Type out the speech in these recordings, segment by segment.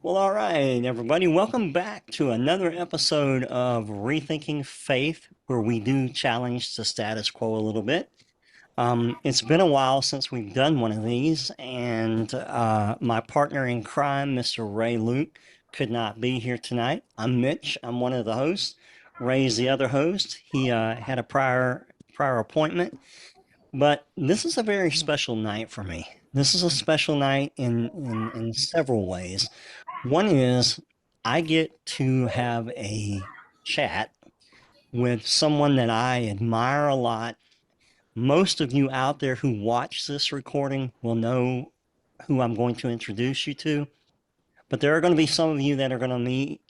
Well, all right, everybody. Welcome back to another episode of Rethinking Faith, where we do challenge the status quo a little bit. It's been a while since we've done one of these, and my partner in crime, Mr. Ray Luke, could not be here tonight. I'm Mitch. I'm one of the hosts. Ray's the other host. He had a prior appointment, but this is a very special night for me. This is a special night in several ways. One is I get to have a chat with someone that I admire a lot. Most of you out there who watch this recording will know who I'm going to introduce you to, but there are going to be some of you that are going to meet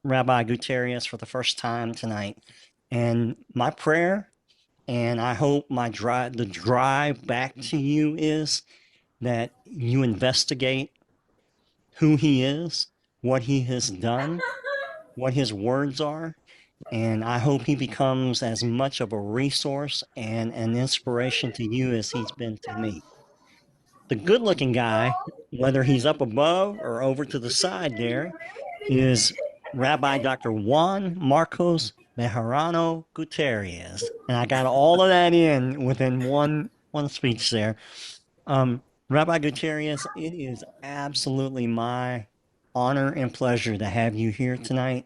Rabbi Gutierrez for the first time tonight. And my prayer, and I hope the drive back to you is that you investigate who he is, what he has done, what his words are, and I hope he becomes as much of a resource and an inspiration to you as he's been to me. The good looking guy, whether he's up above or over to the side there, is Rabbi Dr. Juan Marcos Gutierrez. And I got all of that in within one speech there. Rabbi Gutierrez, it is absolutely my honor and pleasure to have you here tonight.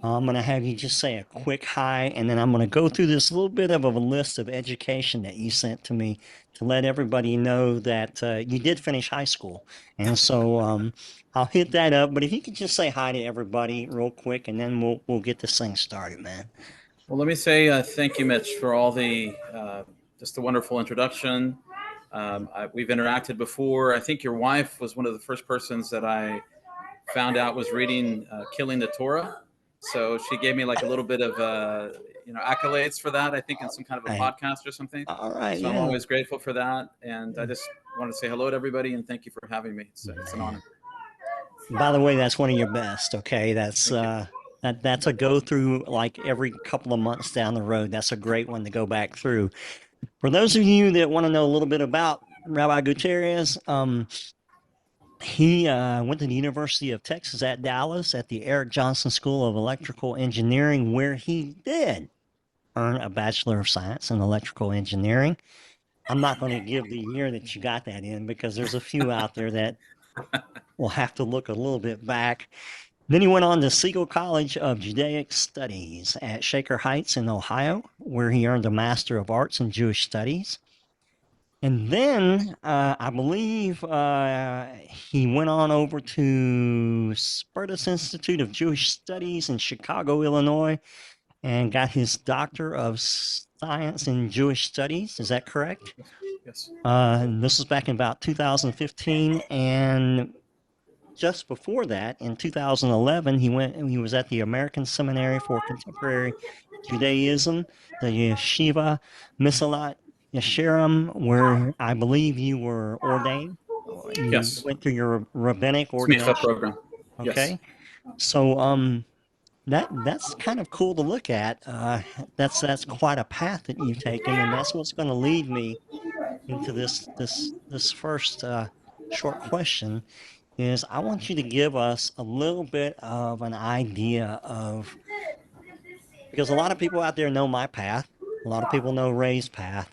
I'm going to have you just say a quick hi, and then I'm going to go through this little bit of a list of education that you sent to me to let everybody know that you did finish high school. And so I'll hit that up. But if you could just say hi to everybody real quick, and then we'll get this thing started, man. Well, let me say thank you, Mitch, for all the just a wonderful introduction. We've interacted before. I think your wife was one of the first persons that I found out was reading Killing the Torah. So she gave me like a little bit of accolades for that. I think in some kind of a podcast or something. All right. So I'm always grateful for that, and I just want to say hello to everybody and thank you for having me. It's an honor. By the way, that's one of your best. Okay, that's a go through like every couple of months down the road. That's a great one to go back through. For those of you that want to know a little bit about Rabbi Gutierrez, he went to the University of Texas at Dallas at the Eric Johnson School of Electrical Engineering, where he did earn a Bachelor of Science in Electrical Engineering. I'm not going to give the year that you got that in because there's a few out there that will have to look a little bit back. Then he went on to Siegel College of Judaic Studies at Shaker Heights in Ohio, where he earned a Master of Arts in Jewish Studies. And then I believe he went on over to Spertus Institute of Jewish Studies in Chicago, Illinois, and got his Doctor of Science in Jewish Studies. Is that correct? Yes. This was back in about 2015, and just before that, in 2011, he was at the American Seminary for Contemporary Judaism, the Yeshiva Misalat Yesharim, where I believe you were ordained. You went through your rabbinic ordination program. Okay. Yes. So that's kind of cool to look at. That's quite a path that you've taken, and that's what's going to lead me into this first short question. Is I want you to give us a little bit of an idea of, because a lot of people out there know my path, a lot of people know Ray's path,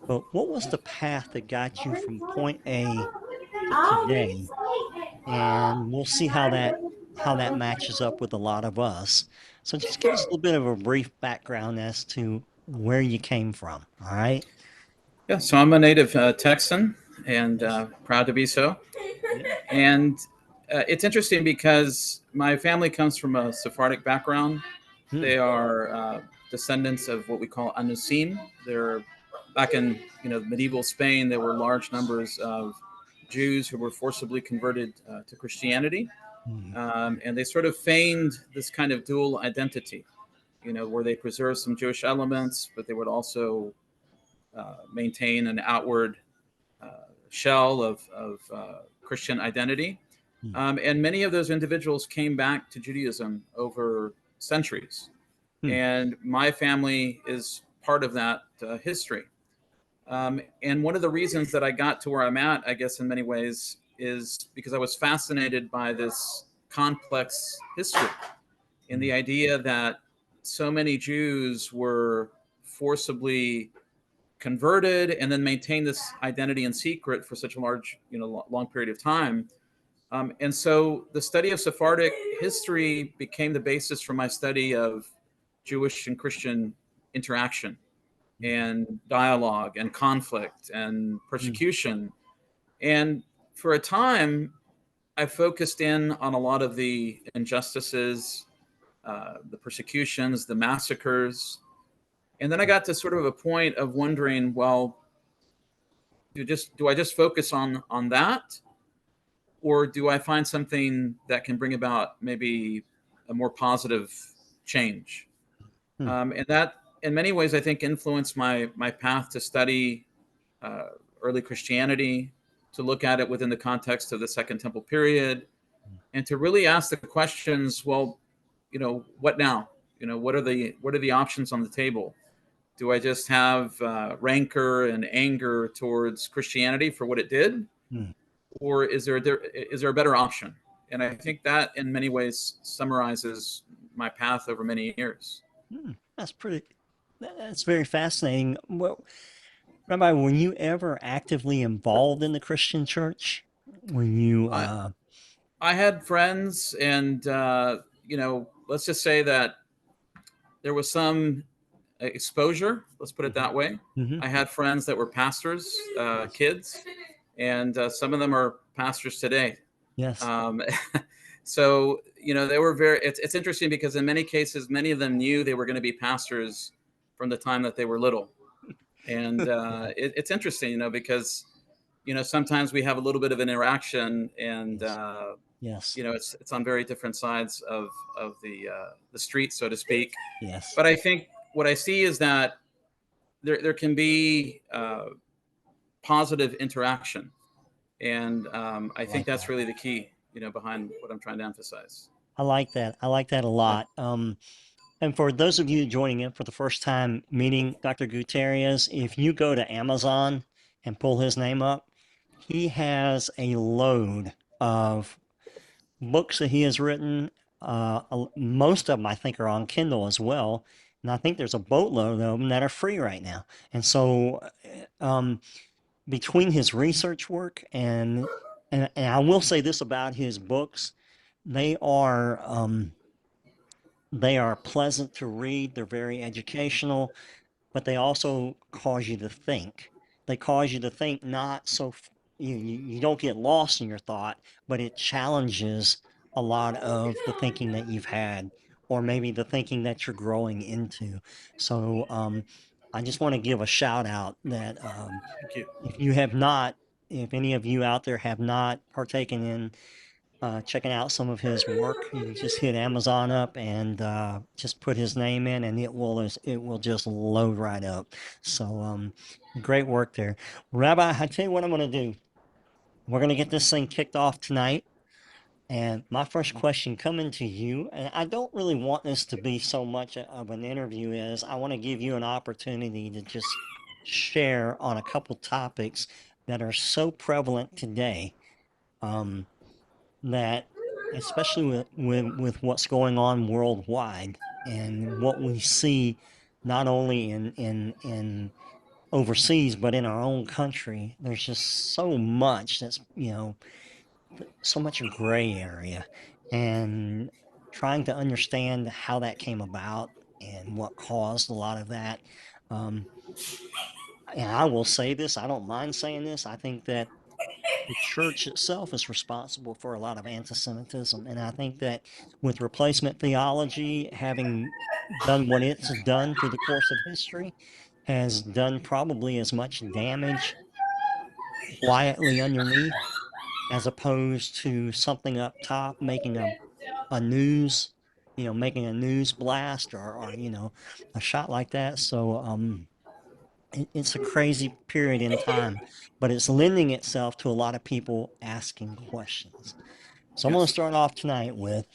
but what was the path that got you from point A to today? And we'll see how that matches up with a lot of us. So just give us a little bit of a brief background as to where you came from. All right. Yeah. So I'm a native Texan and proud to be so. And it's interesting because my family comes from a Sephardic background. They are descendants of what we call Anusim. They're back in medieval Spain. There were large numbers of Jews who were forcibly converted to Christianity, and they sort of feigned this kind of dual identity, where they preserved some Jewish elements, but they would also maintain an outward shell of Christian identity. And many of those individuals came back to Judaism over centuries. And my family is part of that history. And one of the reasons that I got to where I'm at, I guess in many ways, is because I was fascinated by this complex history and the idea that so many Jews were forcibly converted and then maintained this identity in secret for such a large, long period of time. And so the study of Sephardic history became the basis for my study of Jewish and Christian interaction and dialogue and conflict and persecution. And for a time, I focused in on a lot of the injustices, the persecutions, the massacres. And then I got to sort of a point of wondering, well, do I just focus on that? Or do I find something that can bring about maybe a more positive change? And that, in many ways, I think influenced my path to study early Christianity, to look at it within the context of the Second Temple period, and to really ask the questions. Well, what now? What are the options on the table? Do I just have rancor and anger towards Christianity for what it did, or is there a better option? And I think that, in many ways, summarizes my path over many years. That's very fascinating. Well, Rabbi, were you ever actively involved in the Christian church? When you, I had friends, and let's just say that there was some exposure. Let's put it that way. I had friends that were pastors, kids, and some of them are pastors today. Yes. So they were very. It's interesting because in many cases, many of them knew they were going to be pastors from the time that they were little, and it's interesting, because sometimes we have a little bit of an interaction, and yes, it's on very different sides of the street, so to speak. yes. But I think what I see is that there can be positive interaction, and I think that's really the key, behind what I'm trying to emphasize. I like that. I like that a lot. And for those of you joining in for the first time meeting Dr. Gutierrez, if you go to Amazon and pull his name up, he has a load of books that he has written. Most of them, I think, are on Kindle as well. And I think there's a boatload of them that are free right now. And so, between his research work and I will say this about his books, they are they are pleasant to read. They're very educational, but they also cause you to think. They cause you to think not so you don't get lost in your thought, but it challenges a lot of the thinking that you've had, or maybe the thinking that you're growing into. So I just want to give a shout out that Thank you. if you have not, if any of you out there have not partaken in checking out some of his work, you can just hit Amazon up and just put his name in, and it will just load right up. So great work there, Rabbi. I tell you what I'm going to do. We're going to get this thing kicked off tonight. And my first question coming to you, and I don't really want this to be so much of an interview, is I want to give you an opportunity to just share on a couple topics that are so prevalent today. That especially with what's going on worldwide and what we see not only in overseas but in our own country, there's just so much that's so much gray area, and trying to understand how that came about and what caused a lot of that. um, and I will say this, I don't mind saying this, I think that the church itself is responsible for a lot of anti-Semitism. And I think that with replacement theology having done what it's done through the course of history, has done probably as much damage quietly underneath as opposed to something up top making a news, making a news blast or a shot like that. So it's a crazy period in time, but it's lending itself to a lot of people asking questions. So I'm going to Yes. start off tonight with,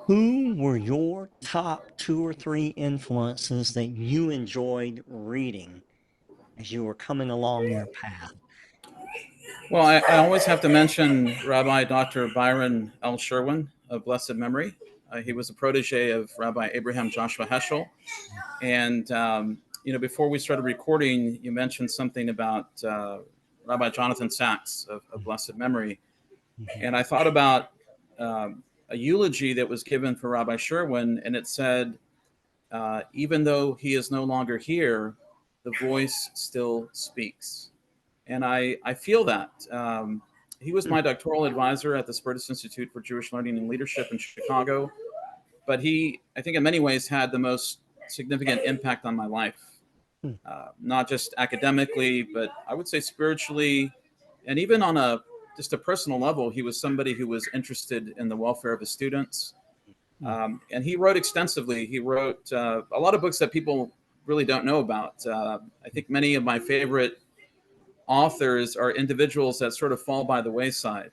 who were your top two or three influences that you enjoyed reading as you were coming along your path? Well, I always have to mention Rabbi Dr. Byron L. Sherwin of blessed memory. He was a protege of Rabbi Abraham Joshua Heschel. And, before we started recording, you mentioned something about Rabbi Jonathan Sachs of blessed memory. And I thought about a eulogy that was given for Rabbi Sherwin, and it said, even though he is no longer here, the voice still speaks. And I feel that. He was my doctoral advisor at the Spertus Institute for Jewish Learning and Leadership in Chicago. But he, I think in many ways, had the most significant impact on my life, not just academically, but I would say spiritually, and even on just a personal level. He was somebody who was interested in the welfare of his students. And he wrote extensively. He wrote a lot of books that people really don't know about. I think many of my favorite authors are individuals that sort of fall by the wayside.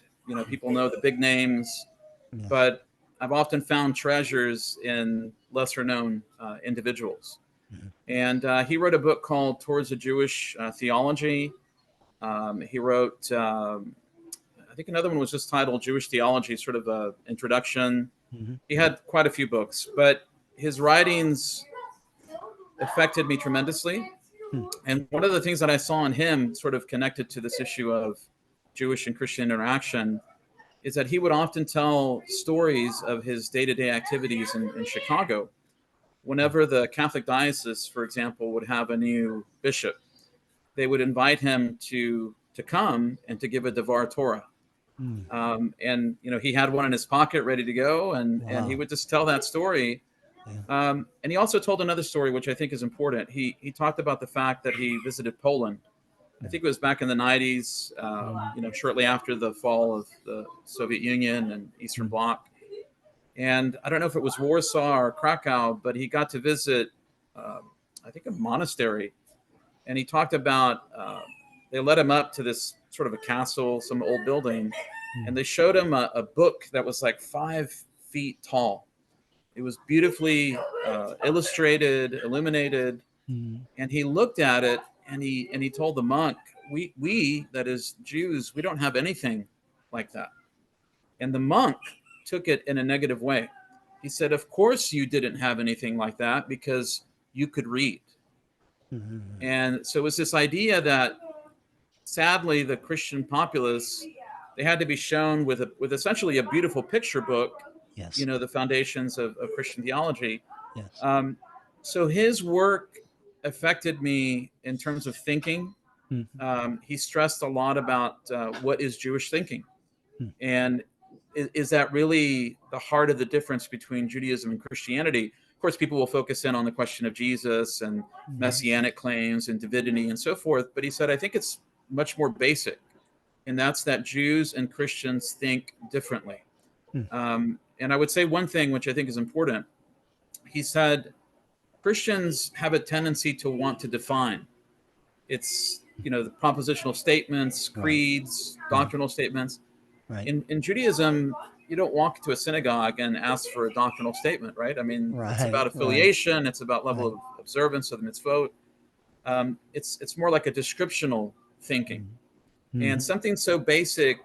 People know the big names, but I've often found treasures in lesser known individuals. And he wrote a book called Towards a Jewish Theology. He wrote, I think another one was just titled Jewish Theology, sort of an introduction. He had quite a few books, but his writings affected me tremendously. And one of the things that I saw in him, sort of connected to this issue of Jewish and Christian interaction, is that he would often tell stories of his day-to-day activities in Chicago. Whenever the Catholic diocese, for example, would have a new bishop, they would invite him to come and to give a Devar Torah. And he had one in his pocket ready to go, and he would just tell that story. And he also told another story, which I think is important. He talked about the fact that he visited Poland. I think it was back in the 90s, shortly after the fall of the Soviet Union and Eastern Bloc. And I don't know if it was Warsaw or Krakow, but he got to visit, I think, a monastery. And he talked about, they led him up to this sort of a castle, some old building, and they showed him a book that was like 5 feet tall. It was beautifully illustrated, illuminated, and he looked at it, and he told the monk, we, that is Jews, we don't have anything like that. And the monk took it in a negative way. He said, of course you didn't have anything like that because you could read. And so it was this idea that sadly the Christian populace, they had to be shown with essentially a beautiful picture book, the foundations of Christian theology. So his work affected me in terms of thinking. He stressed a lot about what is Jewish thinking, and is that really the heart of the difference between Judaism and Christianity? Of course, people will focus in on the question of Jesus and messianic claims and divinity and so forth, but he said, I think it's much more basic, and that's that Jews and Christians think differently. And I would say one thing which I think is important. He said, Christians have a tendency to want to define. It's, the propositional statements, creeds, doctrinal statements. In Judaism, you don't walk to a synagogue and ask for a doctrinal statement, right? I mean, it's about affiliation. It's about level of observance of the mitzvot. It's more like a descriptional thinking. And something so basic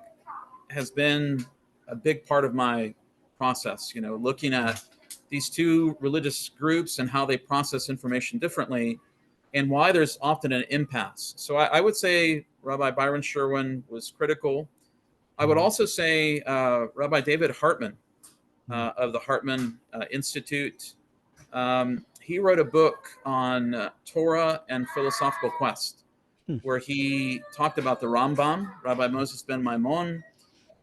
has been a big part of my process, looking at these two religious groups and how they process information differently and why there's often an impasse. So I would say Rabbi Byron Sherwin was critical. I would also say Rabbi David Hartman of the Hartman Institute. He wrote a book on Torah and philosophical quest, where he talked about the Rambam, Rabbi Moses ben Maimon,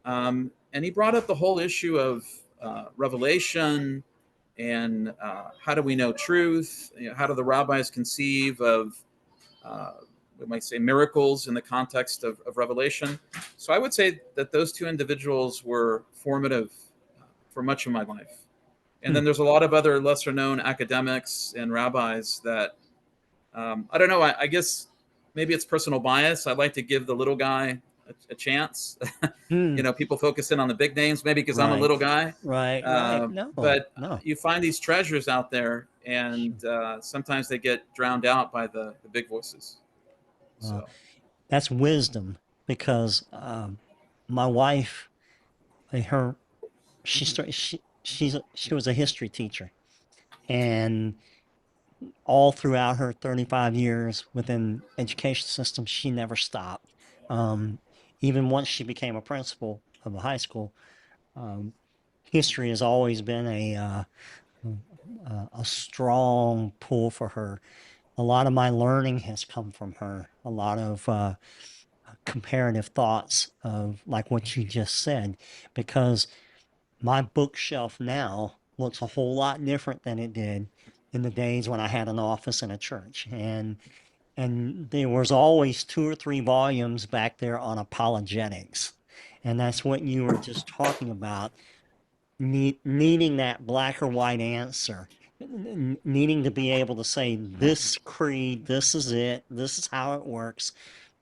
and he brought up the whole issue of revelation and how do we know truth? How do the rabbis conceive of we might say miracles in the context of revelation? So I would say that those two individuals were formative for much of my life. And then there's a lot of other lesser known academics and rabbis that, I don't know, I guess maybe it's personal bias. I'd like to give the little guy a chance. People focus in on the big names, maybe because I'm a little guy. But you find these treasures out there, and sometimes they get drowned out by the big voices. So that's wisdom. because my wife, her, she was a history teacher, and all throughout her 35 years within education system, she never stopped. Um, Even once she became a principal of a high school, um, history has always been a strong pull for her. A lot of my learning has come from her. A lot of comparative thoughts of like what you just said, because my bookshelf now looks a whole lot different than it did in the days when I had an office in a church. And there was always 2 or 3 volumes back there on apologetics. And that's what you were just talking about, needing that black or white answer, needing to be able to say, this creed, this is it, this is how it works.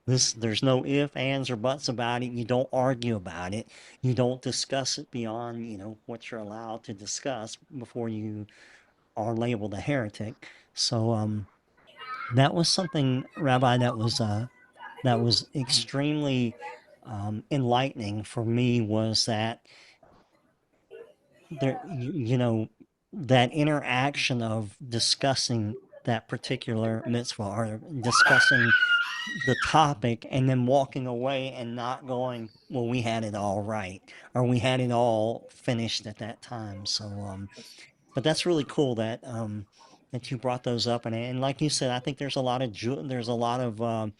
There's no if, ands, or buts about it. You don't argue about it. You don't discuss it beyond, what you're allowed to discuss before you are labeled a heretic. So, that was something, Rabbi, that was extremely enlightening for me. Was that there, that interaction of discussing that particular mitzvah or discussing the topic and then walking away and not going, well, we had it all right, or we had it all finished at that time. So, but that's really cool that you brought those up. And like you said, I think there's a lot of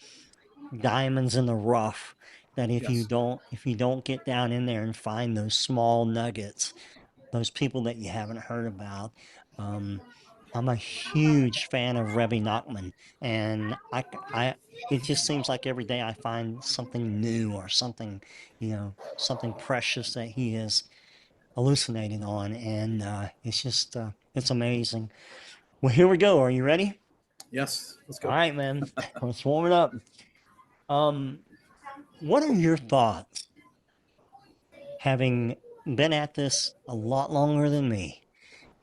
diamonds in the rough that Yes. if you don't get down in there and find those small nuggets, those people that you haven't heard about. Um, I'm a huge fan of Rebbe Nachman, and it just seems like every day I find something new or something, something precious that he is hallucinating on, and it's amazing. Well, here we go. Are you ready? Yes. Let's All go. right, man. Let's warm it up. Um, what are your thoughts, having been at this a lot longer than me,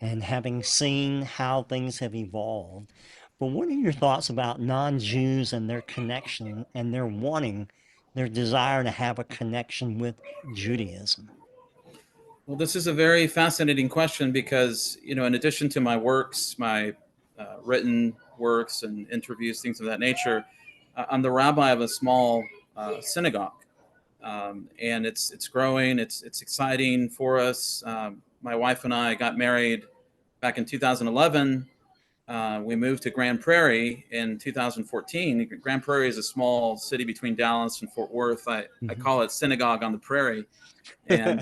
and having seen how things have evolved? But what are your thoughts about non-Jews and their connection and their desire to have a connection with Judaism? Well, this is a very fascinating question because, in addition to my works, my written works and interviews, things of that nature, I'm the rabbi of a small synagogue, and it's growing. It's exciting for us. My wife and I got married back in 2011. We moved to Grand Prairie in 2014. Grand Prairie is a small city between Dallas and Fort Worth. I Mhm. call it Synagogue on the Prairie. And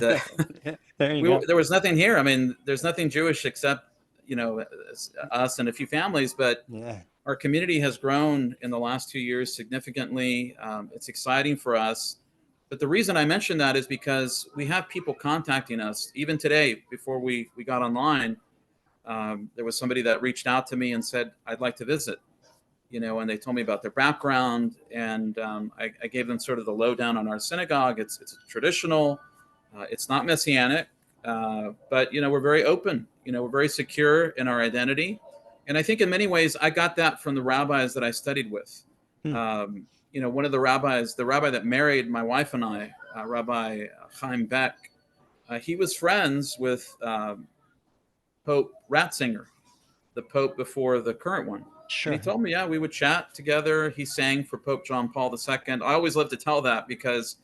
There you go. there was nothing here. I mean, there's nothing Jewish except, us and a few families, but Yeah. our community has grown in the last 2 years significantly. It's exciting for us. But the reason I mention that is because we have people contacting us. Even today, before we got online, there was somebody that reached out to me and said, I'd like to visit, and they told me about their background. And I gave them sort of the lowdown on our synagogue. It's traditional, it's not messianic, but, we're very open, we're very secure in our identity. And I think in many ways, I got that from the rabbis that I studied with. Hmm. One of the rabbi that married my wife and I, Rabbi Chaim Beck, he was friends with Pope Ratzinger, the Pope before the current one. And he Sure. told me, yeah, we would chat together. He sang for Pope John Paul II. I always love to tell that because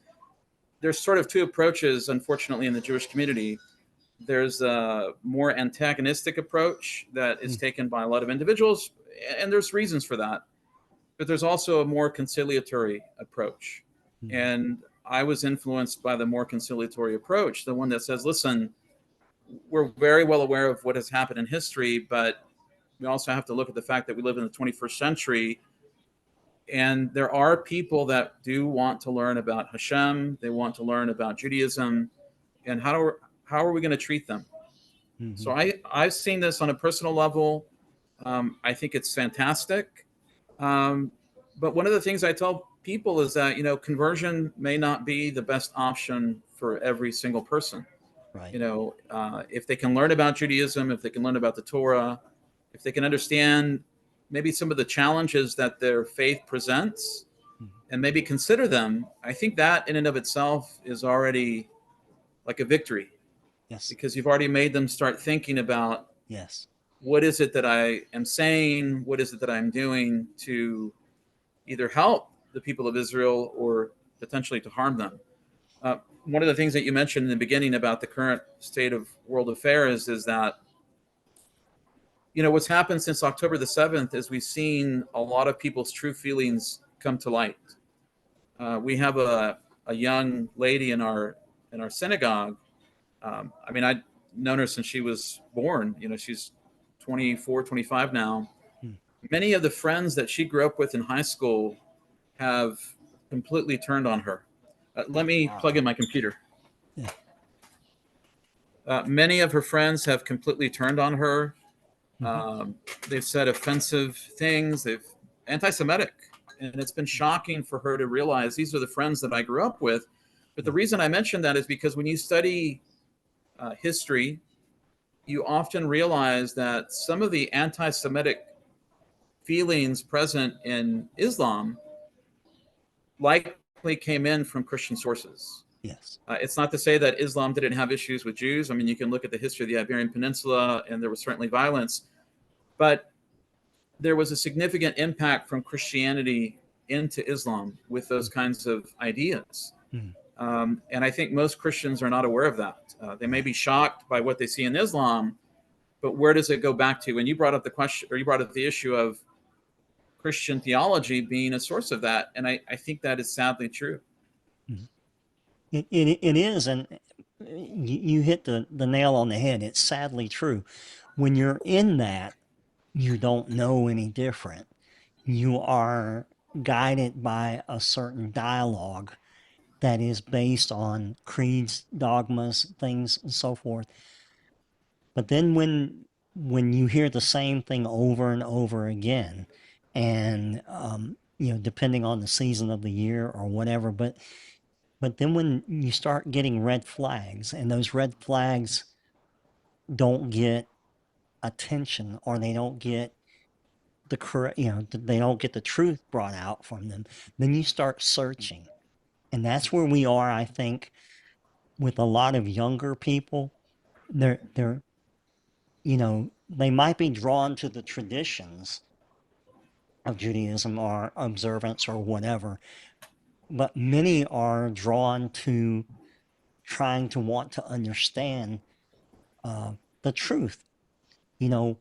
there's sort of two approaches, unfortunately, in the Jewish community. There's a more antagonistic approach that is Hmm. taken by a lot of individuals, and there's reasons for that. But there's also a more conciliatory approach. Hmm. And I was influenced by the more conciliatory approach, the one that says, listen, we're very well aware of what has happened in history, but we also have to look at the fact that we live in the 21st century. And there are people that do want to learn about Hashem. They want to learn about Judaism. And how are we going to treat them? Hmm. So I've seen this on a personal level. I think it's fantastic. Um, but one of the things I tell people is that, conversion may not be the best option for every single person. Right. If they can learn about Judaism, if they can learn about the Torah, if they can understand maybe some of the challenges that their faith presents, and maybe consider them, I think that in and of itself is already like a victory, Yes. because you've already made them start thinking about Yes. what is it that I am saying, what is it that I'm doing to either help the people of Israel or potentially to harm them. One of the things that you mentioned in the beginning about the current state of world affairs is that, you know, what's happened since October the 7th is we've seen a lot of people's true feelings come to light. We have a young lady in our synagogue. I mean, I've known her since she was born. You know, she's 24, 25 now. Hmm. Many of the friends that she grew up with in high school have completely turned on her. Let me Wow. plug in my computer. Yeah. Many of her friends have completely turned on her. Mm-hmm. They've said offensive things. They've anti-Semitic, and it's been shocking for her to realize these are the friends that I grew up with. But the Yeah. reason I mention that is because when you study history, you often realize that some of the anti-Semitic feelings present in Islam likely came in from Christian sources. Yes. It's not to say that Islam didn't have issues with Jews. I mean, you can look at the history of the Iberian Peninsula, and there was certainly violence, but there was a significant impact from Christianity into Islam with those kinds of ideas. Mm-hmm. And I think most Christians are not aware of that. They may Right. be shocked by what they see in Islam, but where does it go back to? And you brought up the question, or you brought up the issue of Christian theology being a source of that. And I think that is sadly true. Mm-hmm. It is, and you hit the nail on the head. It's sadly true. When you're in that, you don't know any different. You are guided by a certain dialogue that is based on creeds, dogmas, things, and so forth. But then when you hear the same thing over and over again, and depending on the season of the year or whatever, but then when you start getting red flags, and those red flags don't get attention, or they don't get the correct, they don't get the truth brought out from them, then you start searching. And that's where we are, I think, with a lot of younger people. They're they might be drawn to the traditions of Judaism or observance or whatever, but many are drawn to trying to want to understand uh, the truth, you know,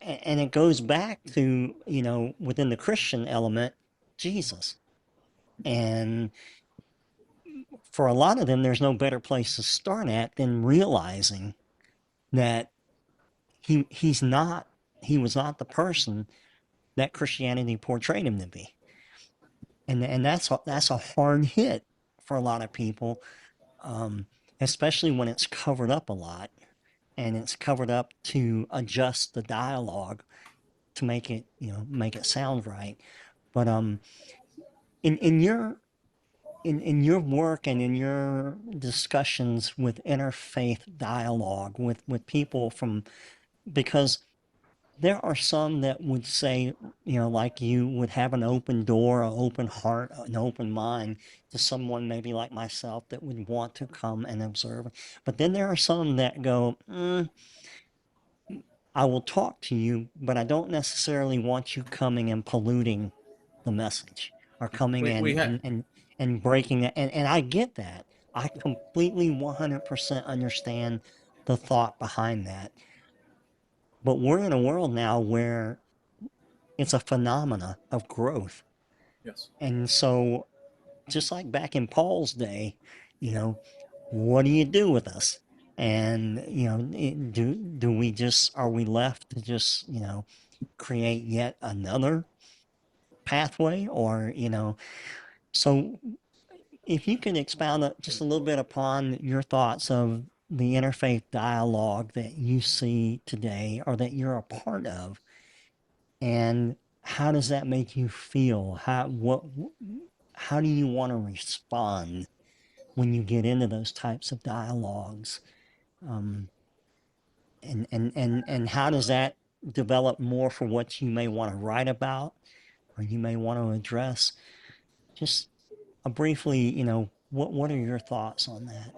and it goes back to, within the Christian element, Jesus. And for a lot of them, there's no better place to start at than realizing that he's not, he was not the person that Christianity portrayed him to be. And that's a hard hit for a lot of people, um, especially when it's covered up a lot, and it's covered up to adjust the dialogue to make it sound right. But in in your in your work and in your discussions with interfaith dialogue with people from, because there are some that would say, like you would have an open door, an open heart, an open mind to someone maybe like myself that would want to come and observe. But then there are some that go, I will talk to you, but I don't necessarily want you coming and polluting the message, or coming We in had and breaking it. And I get that. I completely 100% understand the thought behind that. But we're in a world now where it's a phenomena of growth. yes. And so, just like back in Paul's day, you know, what do you do with us? And, do we just, are we left to just, create yet another pathway? Or, so if you can expound just a little bit upon your thoughts of the interfaith dialogue that you see today, or that you're a part of, and how does that make you feel? How do you want to respond when you get into those types of dialogues? Um, and how does that develop more for what you may want to write about, or you may want to address? Just briefly, what are your thoughts on that?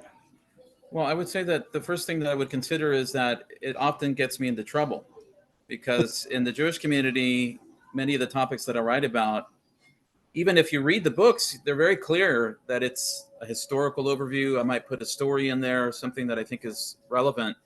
Well, I would say that the first thing that I would consider is that it often gets me into trouble because in the Jewish community, many of the topics that I write about, even if you read the books, they're very clear that it's a historical overview. I might put a story in there, something that I think is relevant,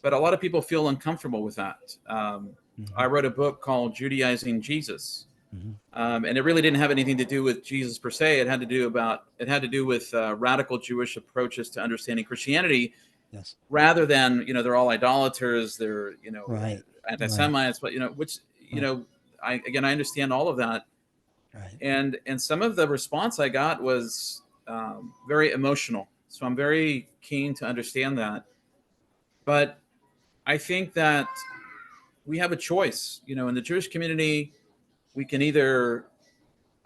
but a lot of people feel uncomfortable with that. Mm-hmm. I wrote a book called Judaizing Jesus, Mm-hmm. and it really didn't have anything to do with Jesus per se. It had to do with radical Jewish approaches to understanding Christianity, Yes. rather than they're all idolaters, they're Right. Right. anti-Semites, but which Right. I understand all of that, Right. and some of the response I got was very emotional. So I'm very keen to understand that, but I think that we have a choice. In the Jewish community, we can either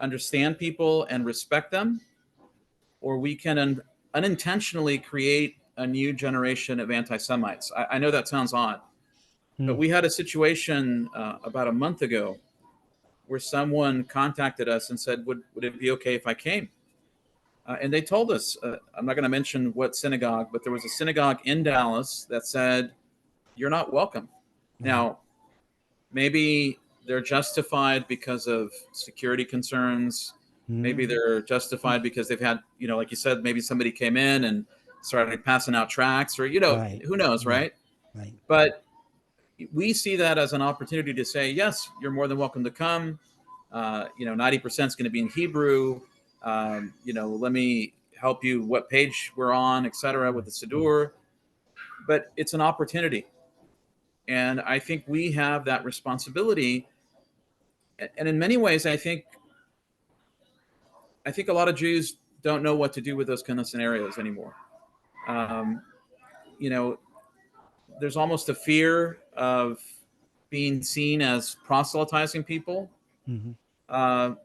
understand people and respect them, or we can unintentionally create a new generation of anti-Semites. I know that sounds odd, but Mm. we had a situation about a month ago where someone contacted us and said, would it be okay if I came? And they told us, I'm not going to mention what synagogue, but there was a synagogue in Dallas that said, you're not welcome. Right. Now, maybe they're justified because of security concerns. Maybe Mm. they're justified because they've had, like you said, maybe somebody came in and started passing out tracts, or, Right. who knows, Right. right? Right. But we see that as an opportunity to say, yes, you're more than welcome to come. 90% is going to be in Hebrew. Let me help you what page we're on, etc., with the Mm. Siddur. But it's an opportunity. And I think we have that responsibility. And in many ways, I think a lot of Jews don't know what to do with those kind of scenarios anymore. Um, you know, there's almost a fear of being seen as proselytizing people. Mm-hmm.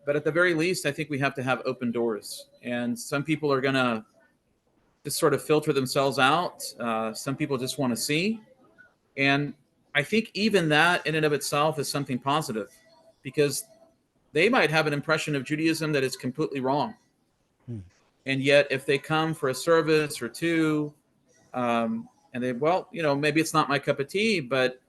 But at the very least, I think we have to have open doors. And some people are going to just sort of filter themselves out. Some people just want to see. And I think even that in and of itself is something positive, because they might have an impression of Judaism that is completely wrong. Mm. And yet, if they come for a service or two, and maybe it's not my cup of tea, but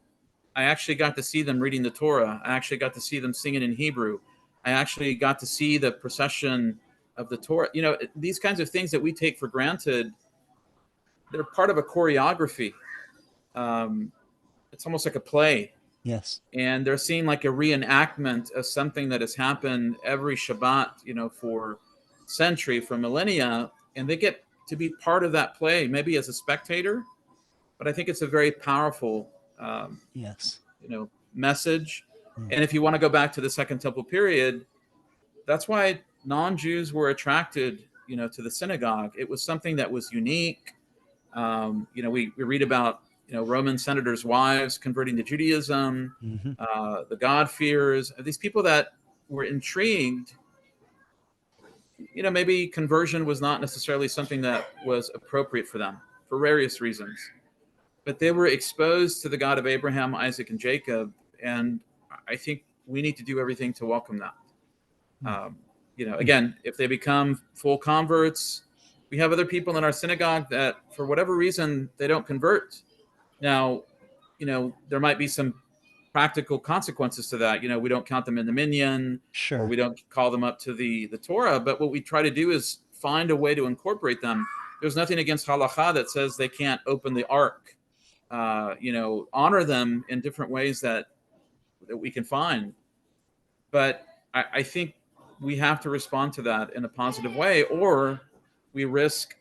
I actually got to see them reading the Torah. I actually got to see them singing in Hebrew. I actually got to see the procession of the Torah. These kinds of things that we take for granted, they're part of a choreography. Um, it's almost like a play. Yes. And they're seeing like a reenactment of something that has happened every Shabbat, for for millennia. And they get to be part of that play, maybe as a spectator. But I think it's a very powerful Yes. message. Mm. And if you want to go back to the Second Temple period, that's why non-Jews were attracted, to the synagogue. It was something that was unique. We read about, Roman senators' wives converting to Judaism, Mm-hmm. the God-fearers, these people that were intrigued. Maybe conversion was not necessarily something that was appropriate for them for various reasons, but they were exposed to the God of Abraham, Isaac, and Jacob. And I think we need to do everything to welcome that. Mm. Again, if they become full converts, we have other people in our synagogue that, for whatever reason, they don't convert. Now, there might be some practical consequences to that. We don't count them in the minyan, or Sure. we don't call them up to the Torah. But what we try to do is find a way to incorporate them. There's nothing against halacha that says they can't open the ark. Honor them in different ways that we can find. But I think we have to respond to that in a positive way, or we risk,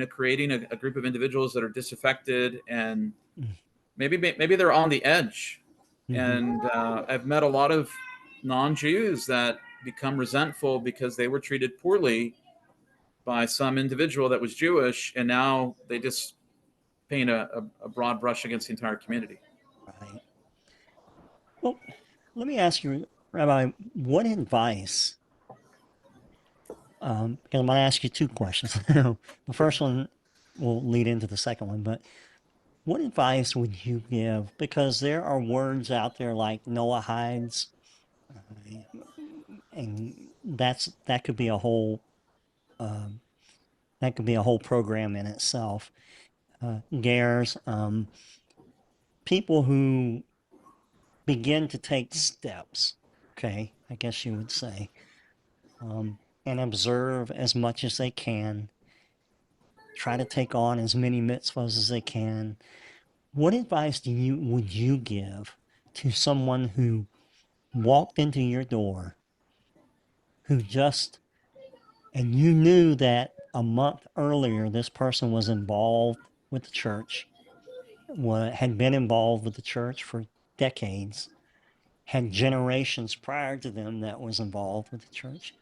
creating a group of individuals that are disaffected, and Mm. maybe they're on the edge. Mm-hmm. And I've met a lot of non-Jews that become resentful because they were treated poorly by some individual that was Jewish, and now they just paint a broad brush against the entire community. Right. Well, let me ask you, Rabbi, what advice? Because I'm going to ask you two questions. The first one will lead into the second one, but what advice would you give? Because there are words out there like Noah hides, and that could be a whole um, that could be a whole program in itself. Gares, people who begin to take steps, okay, I guess you would say, and observe as much as they can, try to take on as many mitzvahs as they can. What advice would you give to someone who walked into your door, who just, and you knew that a month earlier this person was involved with the church, had been involved with the church for decades, had generations prior to them that was involved with the church?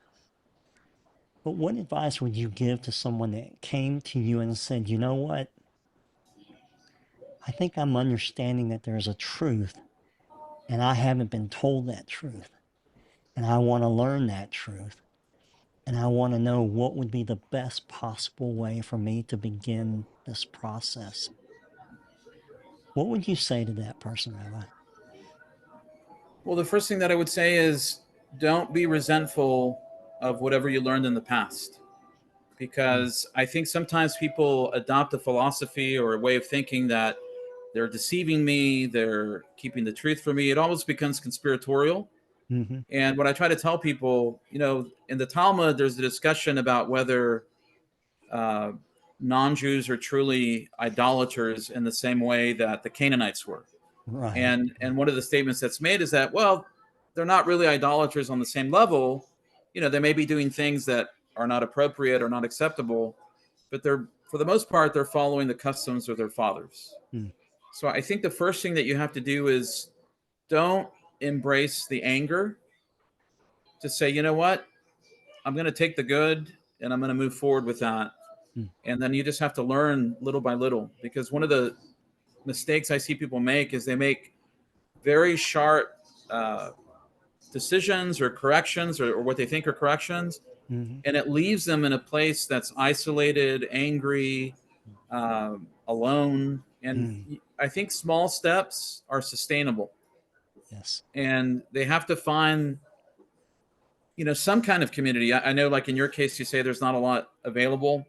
But what advice would you give to someone that came to you and said, you know what? I think I'm understanding that there's a truth and I haven't been told that truth. And I want to learn that truth. And I want to know what would be the best possible way for me to begin this process. What would you say to that person, Rabbi? Well, the first thing that I would say is don't be resentful of whatever you learned in the past, Mm, because I think sometimes people adopt a philosophy or a way of thinking that they're deceiving me, they're keeping the truth from me. It almost becomes conspiratorial. mm-hmm. And what I try to tell people, in the Talmud, there's a discussion about whether uh, non-Jews are truly idolaters in the same way that the Canaanites were. Right. And one of the statements that's made is that, well, they're not really idolaters on the same level. They may be doing things that are not appropriate or not acceptable, but they're, for the most part, they're following the customs of their fathers. Mm, So I think the first thing that you have to do is don't embrace the anger. To say, you know what, I'm going to take the good and I'm going to move forward with that. mm, And then you just have to learn little by little, because one of the mistakes I see people make is they make very sharp uh, decisions or corrections, or what they think are corrections, mm-hmm. and it leaves them in a place that's isolated, angry, alone. And Mm, I think small steps are sustainable, yes. and they have to find some kind of community. I know, like in your case, you say there's not a lot available.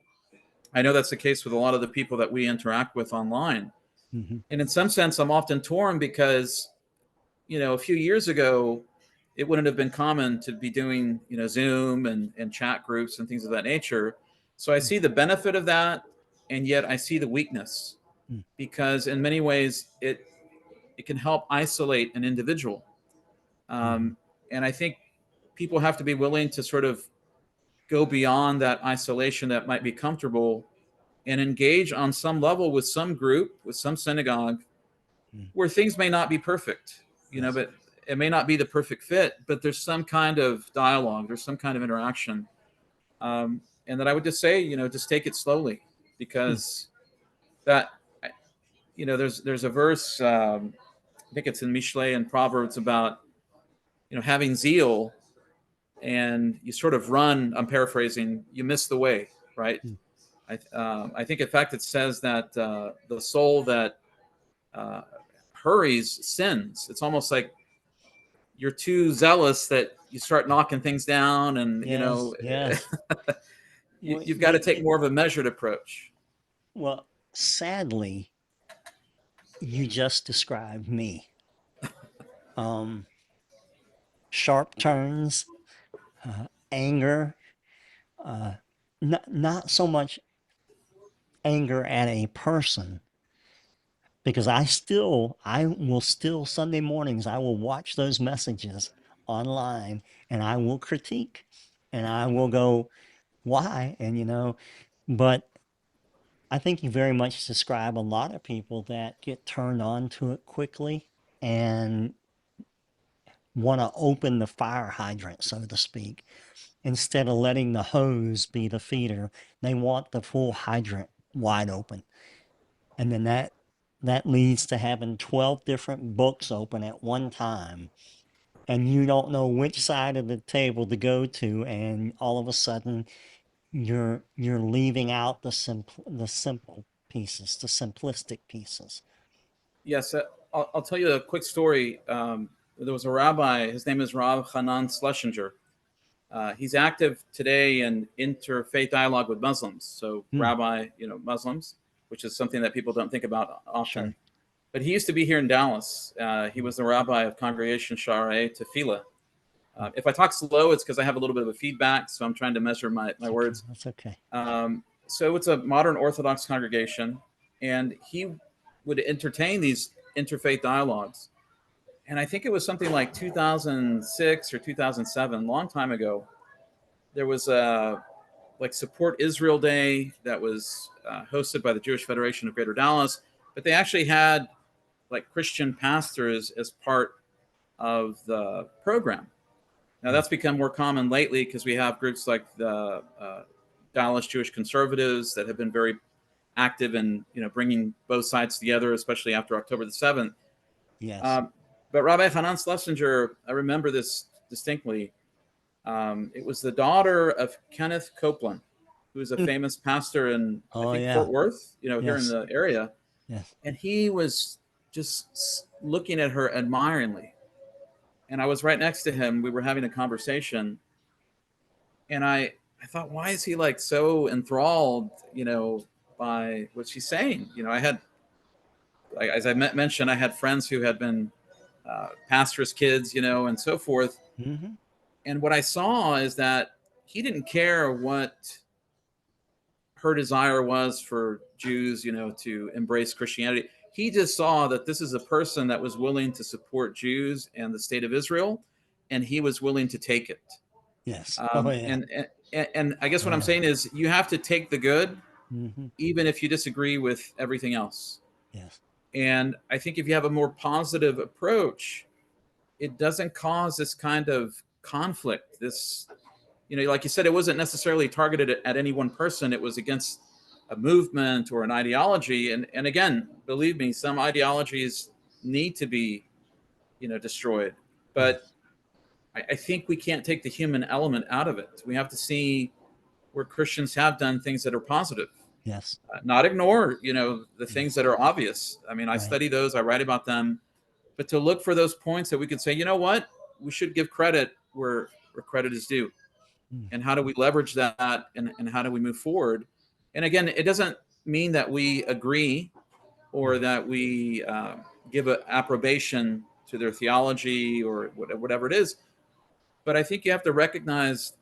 I know that's the case with a lot of the people that we interact with online. Mm-hmm. And in some sense, I'm often torn because, a few years ago, it wouldn't have been common to be doing, Zoom and chat groups and things of that nature. So I Mm, see the benefit of that, and yet I see the weakness, mm, because in many ways it can help isolate an individual. mm-hmm. And I think people have to be willing to sort of go beyond that isolation that might be comfortable, and engage on some level with some group, with some synagogue, Mm, where things may not be perfect, yes. but it may not be the perfect fit, but there's some kind of dialogue, there's some kind of interaction. And that I would just say, just take it slowly, Mm, because that, there's a verse, I think it's in Mishle and Proverbs, about, having zeal, and you sort of run, I'm paraphrasing, you miss the way, right? mm, I think, in fact, it says that the soul that uh, hurries sins. It's almost like you're too zealous that you start knocking things down, and yes. Yes. Well, you've got to take more of a measured approach. well, sadly, you just described me. Um, Sharp turns, anger, uh, not so much anger at a person, because I will still, Sunday mornings, I will watch those messages online and I will critique and I will go, why? And, but I think you very much describe a lot of people that get turned on to it quickly and want to open the fire hydrant, so to speak. Instead of letting the hose be the feeder, they want the full hydrant wide open. And then that leads to having 12 different books open at one time. And you don't know which side of the table to go to, and all of a sudden you're leaving out the simple pieces, the simplistic pieces. Yes, I'll tell you a quick story. There was a rabbi, his name is Rav Hanan Schlesinger, He's active today in interfaith dialogue with Muslims, so Hmm. rabbi, Muslims, which is something that people don't think about often. Sure. But he used to be here in Dallas. He was the rabbi of Congregation Sha'arei Tefillah. If I talk slow, it's because I have a little bit of a feedback, so I'm trying to measure my That's okay. words. That's okay. So it's a modern Orthodox congregation, and he would entertain these interfaith dialogues. And I think it was something like 2006 or 2007, a long time ago. There was a like Support Israel Day that was hosted by the Jewish Federation of Greater Dallas, but they actually had like Christian pastors as part of the program. Now that's become more common lately because we have groups like the Dallas Jewish Conservatives that have been very active in bringing both sides together, especially after October the 7th. Yes. Um, but Rabbi Hanan Schlesinger, I remember this distinctly. It was the daughter of Kenneth Copeland, who is a Hmm. famous pastor in, I Oh, think, yeah. Fort Worth, here in Yes. the area. Yes. And he was just looking at her admiringly. And I was right next to him. We were having a conversation. And I thought, why is he like so enthralled, by what she's saying? I had, as I mentioned, I had friends who had been pastors' kids, and so forth. Mm-hmm. And what I saw is that he didn't care what her desire was for Jews, to embrace Christianity. He just saw that this is a person that was willing to support Jews and the state of Israel, and he was willing to take it. Yes. Oh, Um, yeah. and, and I guess what I'm Yeah. saying is you have to take the good, Mm-hmm. even if you disagree with everything else. Yes. And I think if you have a more positive approach, it doesn't cause this kind of conflict. This, like you said, it wasn't necessarily targeted at any one person. It was against a movement or an ideology. And again, believe me, some ideologies need to be, destroyed. But Yes. I think we can't take the human element out of it. We have to see where Christians have done things that are positive. Yes. Not ignore, the things Yes. that are obvious. I mean, I Right. study those, I write about them, but to look for those points that we could say, you know what, we should give credit where credit is due. Mm. And how do we leverage that, and how do we move forward? And again, it doesn't mean that we agree or Mm. that we give an approbation to their theology or whatever it is. But I think you have to recognize,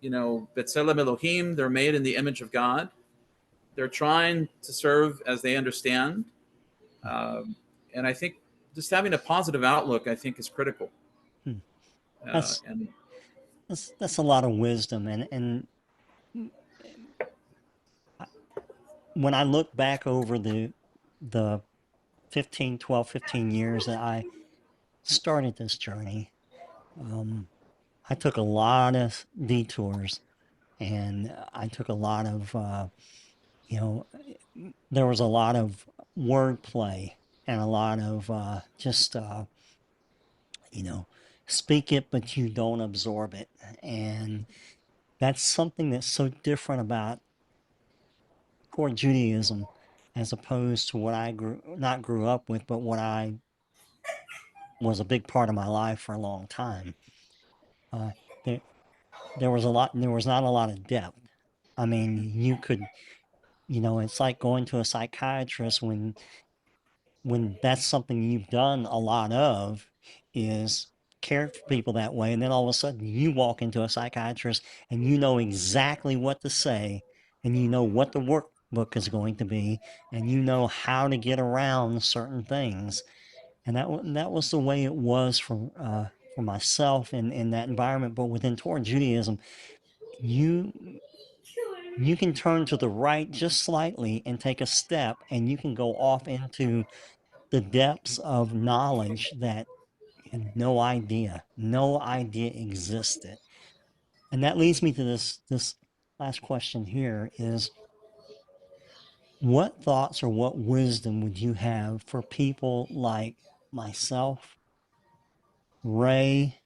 B'Tselem Elohim, they're made in the image of God. They're trying to serve as they understand. Um, and I think just having a positive outlook, I think, is critical. Mm. Uh, That's and that's a lot of wisdom, and I- when I look back over the 15 years that I started this journey, um, I took a lot of detours, and I took a lot of you know there was a lot of wordplay and a lot of just you know speak it but you don't absorb it, and that's something that's so different about core Judaism as opposed to what I grew up with, but what I was a big part of my life for a long time. Uh, there, there was not a lot of depth. I mean, it's like going to a psychiatrist when that's something you've done a lot of, is cared for people that way, and then all of a sudden you walk into a psychiatrist and you know exactly what to say, and you know what the workbook is going to be, and you know how to get around certain things. And that was the way it was for myself in that environment. But within Torah Judaism, you you can turn to the right just slightly and take a step, and you can go off into the depths of knowledge that you had no idea existed. And that leads me to this last question here is, what thoughts or what wisdom would you have for people like myself, Ray,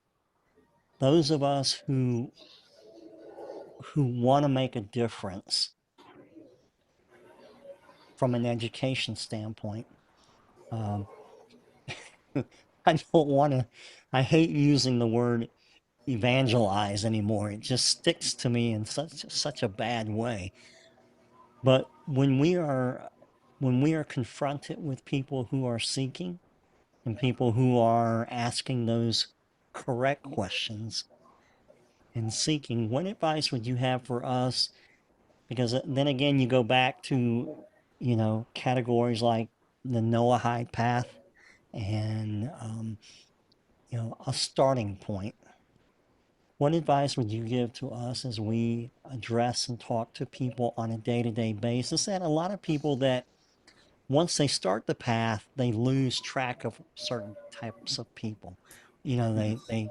those of us who want to make a difference from an education standpoint? Um, I don't want to, I hate using the word evangelize anymore. It just sticks to me in such a bad way. But when we are confronted with people who are seeking and people who are asking those correct questions and seeking, what advice would you have for us? Because then again, you go back to, categories like the Noahide path and, a starting point. What advice would you give to us as we address and talk to people on a day-to-day basis? And a lot of people that once they start the path, they lose track of certain types of people. You know, Yes.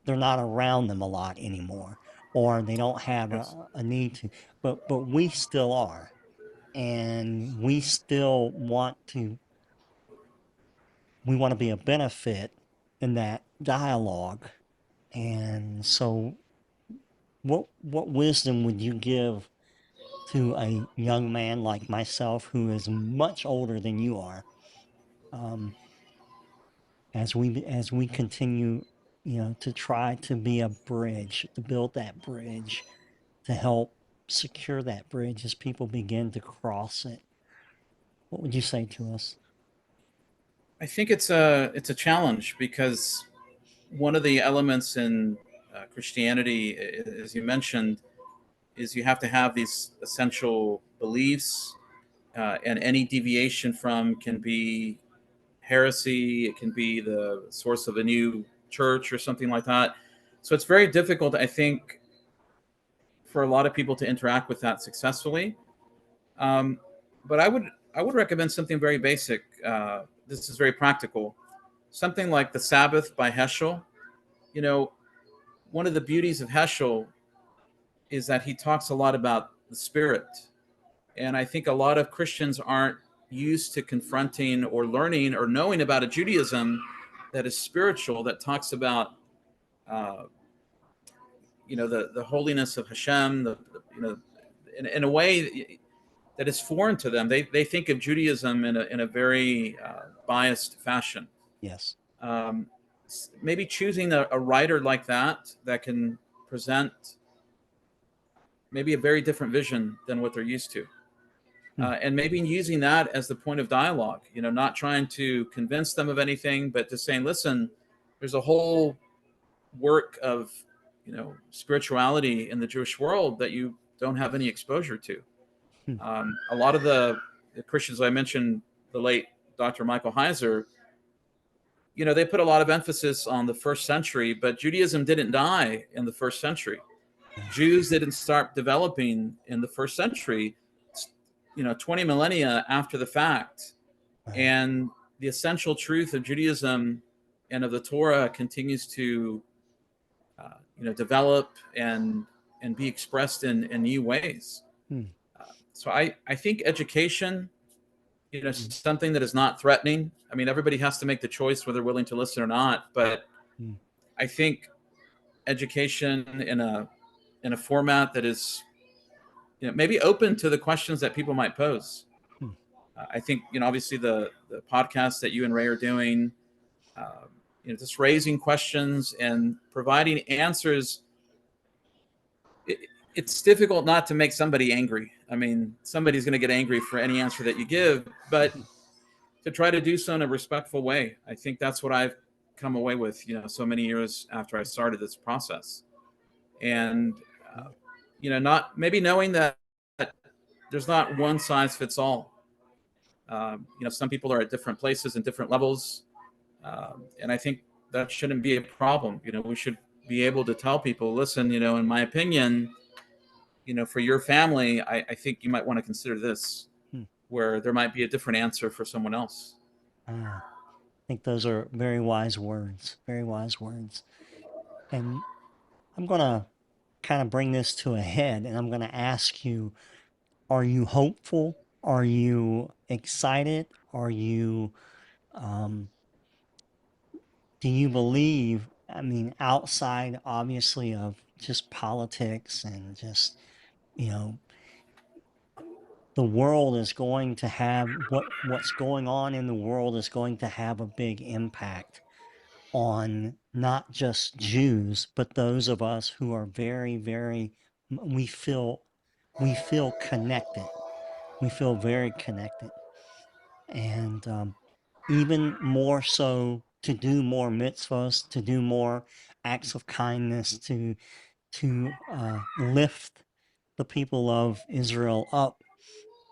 they're not around them a lot anymore, or they don't have Yes. a need to. But we still are, and we want to be a benefit in that dialogue. And so, what wisdom would you give to a young man like myself who is much older than you are, um, as we continue, to try to be a bridge, to build that bridge, to help secure that bridge as people begin to cross it? What would you say to us? I think it's a challenge because one of the elements in Christianity, as you mentioned, is you have to have these essential beliefs, and any deviation from can be heresy. It can be the source of a new church or something like that. So it's very difficult, I think, for a lot of people to interact with that successfully. Um, but I would recommend something very basic. This is very practical. Something like the Sabbath by Heschel. You know, one of the beauties of Heschel is that he talks a lot about the spirit. And I think a lot of Christians aren't used to confronting or learning or knowing about a Judaism that is spiritual, that talks about, uh, the holiness of Hashem, in a way that is foreign to them. They think of Judaism in a very biased fashion. Yes. Um, Maybe choosing a writer like that can present maybe a very different vision than what they're used to. Hmm. And maybe using that as the point of dialogue, not trying to convince them of anything, but just saying, listen, there's a whole work of, spirituality in the Jewish world that you don't have any exposure to. Hmm. A lot of the Christians I mentioned, the late Dr. Michael Heiser, they put a lot of emphasis on the first century, but Judaism didn't die in the first century. Yeah. Jews didn't start developing in the first century, 20 millennia after the fact. Right. And the essential truth of Judaism and of the Torah continues to, develop and be expressed in new ways. Hmm. So I think education, Hmm. something that is not threatening. I mean, everybody has to make the choice whether they're willing to listen or not. But Hmm. I think education in a format that is, maybe open to the questions that people might pose. Hmm. I think, obviously the podcast that you and Ray are doing, just raising questions and providing answers. It, it's difficult not to make somebody angry. I mean, somebody's going to get angry for any answer that you give, but to try to do so in a respectful way. I think that's what I've come away with, so many years after I started this process. And, Yeah. not maybe knowing that there's not one size fits all. Some people are at different places and different levels. And I think that shouldn't be a problem. We should be able to tell people, listen, in my opinion, for your family, I think you might want to consider this, Hmm. where there might be a different answer for someone else. Ah, I think those are very wise words. Very wise words. And I'm gonna kind of bring this to a head, and I'm gonna ask you: are you hopeful? Are you excited? Are you um, do you believe, I mean, outside obviously of just politics and just, you know, the world is going to have what's going on in the world is going to have a big impact on not just Jews, but those of us who are very, very, we feel, we feel connected. We feel very connected. And even more so to do more mitzvahs, to do more acts of kindness, to lift the people of Israel up,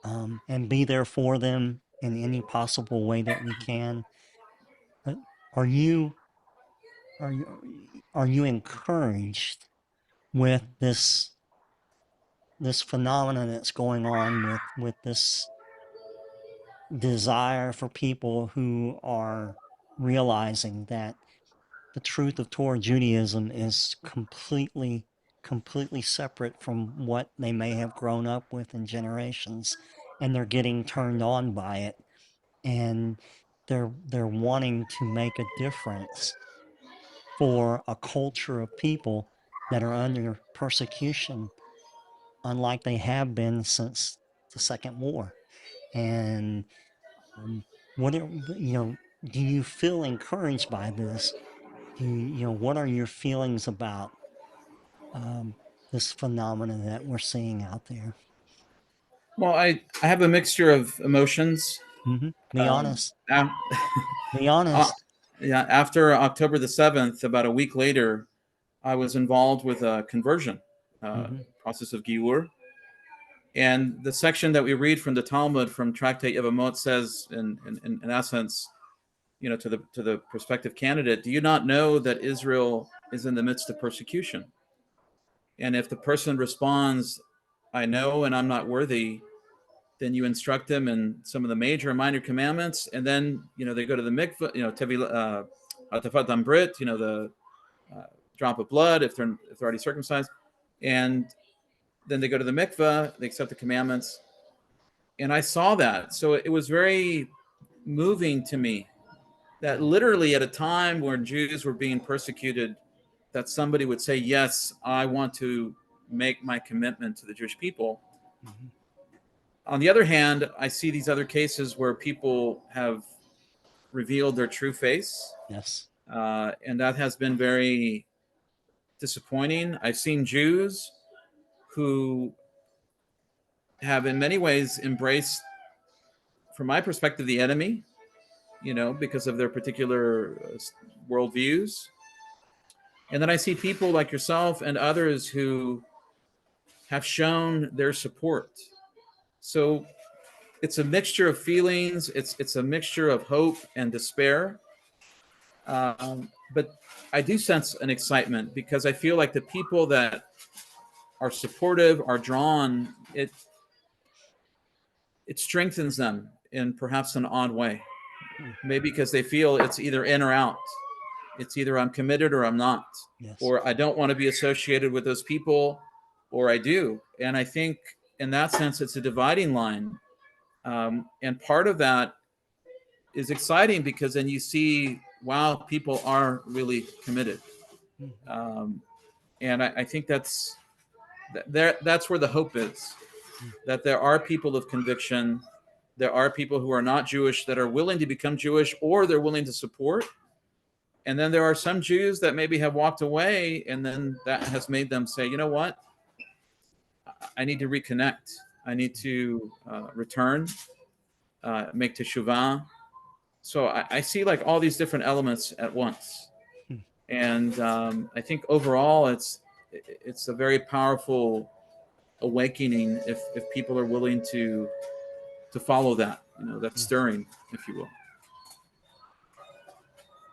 and be there for them in any possible way that we can. But are you are you encouraged with this phenomenon that's going on with this desire for people who are realizing that the truth of Torah Judaism is completely separate from what they may have grown up with in generations, and they're getting turned on by it, and they're wanting to make a difference for a culture of people that are under persecution, unlike they have been since the Second War. And what are, do you feel encouraged by this? What are your feelings about um, this phenomenon that we're seeing out there? Well, I have a mixture of emotions. Be Um, honest. af- Be uh, honest. yeah, after October the 7th, about a week later, I was involved with a conversion Hmm. process of Giur. And the section that we read from the Talmud from Tractate Yevamot says, in essence, to the prospective candidate, do you not know that Israel is in the midst of persecution? And if the person responds, I know and I'm not worthy, then you instruct them in some of the major and minor commandments, and then they go to the mikveh, atafat ambrit, the drop of blood if they're already circumcised, and then they go to the mikveh, they accept the commandments, and I saw that, so it was very moving to me that literally at a time when Jews were being persecuted, that somebody would say, yes, I want to make my commitment to the Jewish people. Hmm. On the other hand, I see these other cases where people have revealed their true face, Yes. and that has been very disappointing. I've seen Jews who have, in many ways, embraced, from my perspective, the enemy, because of their particular worldviews. And then I see people like yourself and others who have shown their support. So it's a mixture of feelings. It's a mixture of hope and despair. But I do sense an excitement because I feel like the people that are supportive are drawn. It strengthens them in perhaps an odd way. Mm. Maybe because they feel it's either in or out. It's either I'm committed or I'm not, Yes. or I don't want to be associated with those people, or I do. And I think in that sense, it's a dividing line. And part of that is exciting because then you see, wow, people are really committed. Hmm. Um, and I think that's where the hope is, that there are people of conviction. There are people who are not Jewish that are willing to become Jewish, or they're willing to support. And then there are some Jews that maybe have walked away, and then that has made them say, you know what? I need to reconnect. I need to return, make teshuvah. So I see like all these different elements at once. Hmm. And I think overall it's a very powerful awakening if people are willing to follow that, that Yes. stirring, if you will.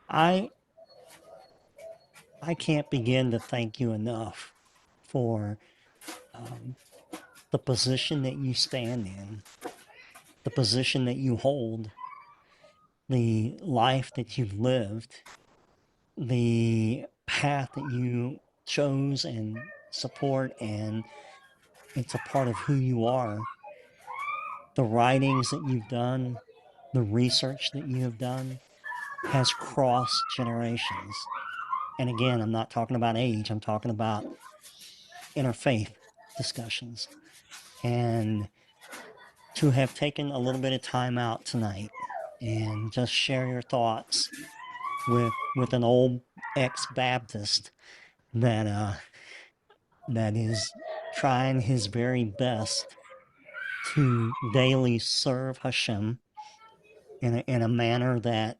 I I can't begin to thank you enough for um, the position that you stand in, the position that you hold, the life that you've lived, the path that you chose and support, and it's a part of who you are. The writings that you've done, the research that you have done has crossed generations. And again, I'm not talking about age, I'm talking about interfaith discussions. And to have taken a little bit of time out tonight and just share your thoughts with an old ex-Baptist that that is trying his very best to daily serve Hashem in a manner that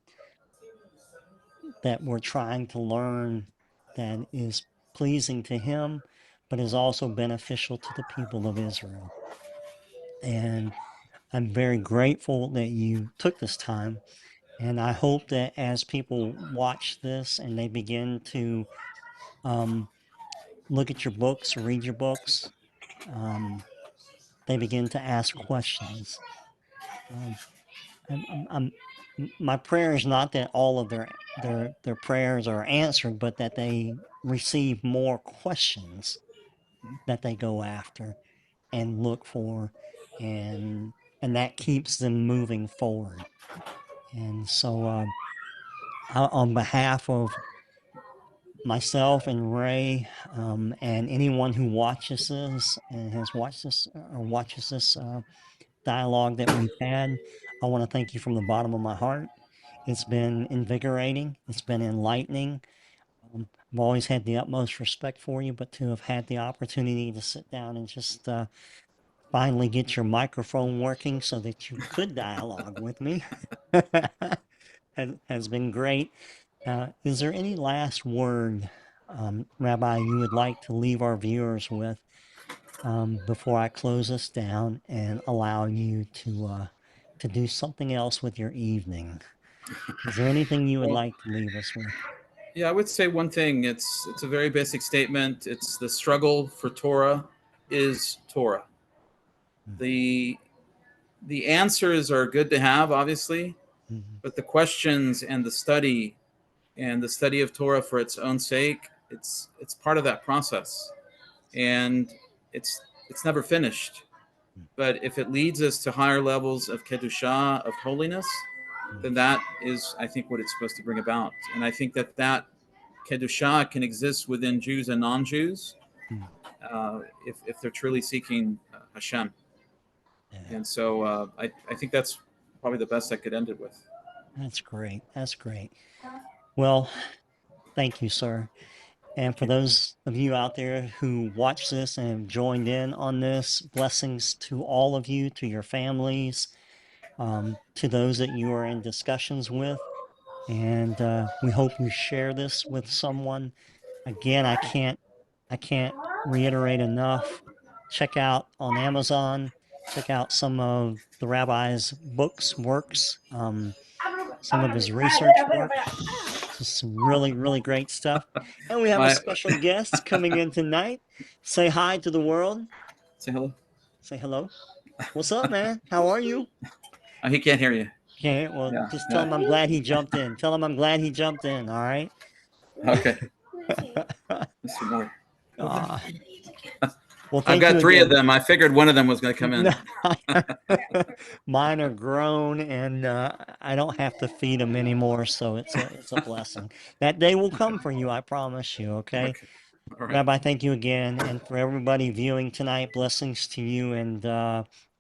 we're trying to learn that is pleasing to him, but is also beneficial to the people of Israel. And I'm very grateful that you took this time. And I hope that as people watch this and they begin to look at your books, read your books, um, they begin to ask questions. Um, I'm, my prayer is not that all of their prayers are answered, but that they receive more questions that they go after and look for, and that keeps them moving forward. And so, on behalf of myself and Ray, and anyone who watches this and has watched this or watches this dialogue that we've had, I want to thank you from the bottom of my heart. It's been invigorating. It's been enlightening. I've always had the utmost respect for you, but to have had the opportunity to sit down and just finally get your microphone working so that you could dialogue with me has been great. Is there any last word, Rabbi, you would like to leave our viewers with before I close us down and allow you to do something else with your evening? Is there anything you would Well, like to leave us with? yeah, I would say one thing. It's a very basic statement. It's the struggle for Torah is Torah. The the answers are good to have, obviously, Mm-hmm. but the questions and the study of Torah for its own sake, it's part of that process, and it's never finished. But if it leads us to higher levels of kedusha, of holiness, then that is, I think, what it's supposed to bring about. And I think that kedusha can exist within Jews and non-Jews, if they're truly seeking Hashem. Yeah, And so I think that's probably the best I could end it with. that's great. That's great. Well, thank you, sir. And Thank for you. those of you out there who watch this and have joined in on this, blessings to all of you, to your families, to those that you are in discussions with. And we hope you share this with someone. Again, I can't reiterate enough. Check out on Amazon. Check out some of the rabbi's books, works, some of his research work. Just some really, really great stuff. And we have a My special guest coming in tonight. Say hi to the world. Say hello. Say hello. What's up, man? How are you? Oh, he can't hear you. Okay, well, Yeah, just tell him I'm yeah. glad he jumped in. Tell him I'm glad he jumped in, all right? Okay, Mr. Moore. Ah, well, I've thank you got three of again. them. I figured one of them was going to come No, in. mine are grown, and I don't have to feed them anymore, so it's a blessing. That day will come for you, I promise you. Okay, Okay, all right. Rabbi, thank you again, and for everybody viewing tonight, blessings to you, and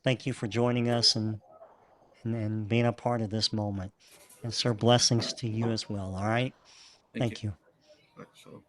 thank you for joining us and being a part of this moment. And sir, blessings to you as well. All right, Thank you. thank you. All right, so.